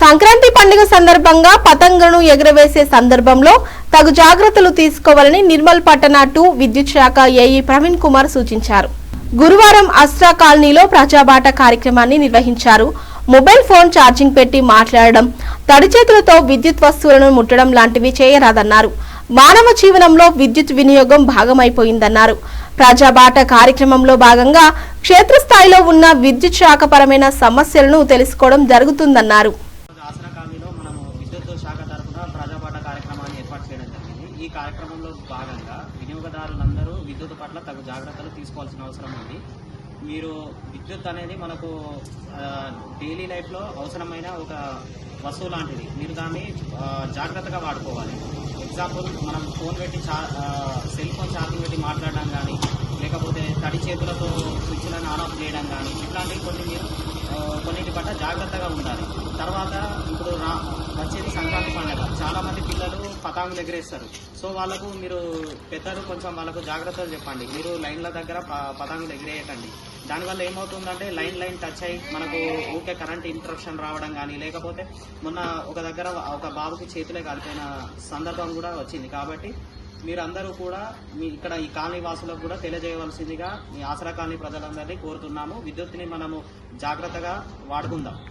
సంక్రాంతి పండుగ సందర్భంగా పతంగులను ఎగురవేసే సందర్భంలో తగు జాగ్రత్తలు తీసుకోవాలని నిర్మల్ పట్టణ 2 విద్యుత్ శాఖ ఏఈ ప్రవీణ్ కుమార్ సూచించారు. గురువారం అస్ట్రా కాలనీలో ప్రజాబాట కార్యక్రమాన్ని నిర్వహించారు. మొబైల్ ఫోన్ ఛార్జింగ్ పెట్టి మాట్లాడడం, తడి చేతులతో విద్యుత్ వస్తువులను ముట్టడం లాంటివి చేయరాదన్నారు. మానవ జీవనంలో విద్యుత్ వినియోగం భాగమైపోయిందన్నారు. ప్రజాబాట కార్యక్రమంలో భాగంగా క్షేత్రస్థాయిలో ఉన్న విద్యుత్ శాఖపరమైన సమస్యలను తెలుసుకోవడం జరుగుతుందన్నారు. ఈ కార్యక్రమంలో భాగంగా వినియోగదారులందరూ విద్యుత్ పట్ల తగు జాగ్రత్తలు తీసుకోవాల్సిన అవసరం ఉంది. మీరు విద్యుత్ అనేది మనకు డైలీ లైఫ్లో అవసరమైన ఒక వస్తువు లాంటిది. మీరు దాన్ని జాగ్రత్తగా వాడుకోవాలి. ఎగ్జాంపుల్, మనం ఫోన్ పెట్టి సెల్ ఫోన్ ఛార్జింగ్ పెట్టి మాట్లాడడం కానీ, లేకపోతే తడి చేతులతో స్విచ్లను ఆన్ ఆఫ్ చేయడం కానీ, ఇట్లాంటివి కొన్నిటి పట్ల జాగ్రత్తగా ఉండాలి. తర్వాత ఇప్పుడు వచ్చేది సంక్రాంతి పండుగ. చాలామంది పిల్లలు పతాంగులు ఎగరేస్తారు. సో వాళ్ళకు మీరు పెద్దలు కొంచెం వాళ్ళకు జాగ్రత్తలు చెప్పండి. మీరు లైన్ల దగ్గర పతాంగులు ఎగిరేయకండి. దానివల్ల ఏమవుతుందంటే లైన్ టచ్ అయ్యి మనకు ఊకే కరెంట్ ఇంటరప్షన్ రావడం కానీ, లేకపోతే మొన్న ఒక దగ్గర ఒక బాబుకి చేతులే కాలిపోయిన సందర్భం కూడా వచ్చింది. కాబట్టి మీరందరూ కూడా ఇక్కడ ఈ కాలనీ వాసులకు కూడా తెలియజేయవలసిందిగా మీ ఆసరా కాలనీ ప్రజలందరినీ కోరుతున్నాము. విద్యుత్ని మనము జాగ్రత్తగా వాడుకుందాం.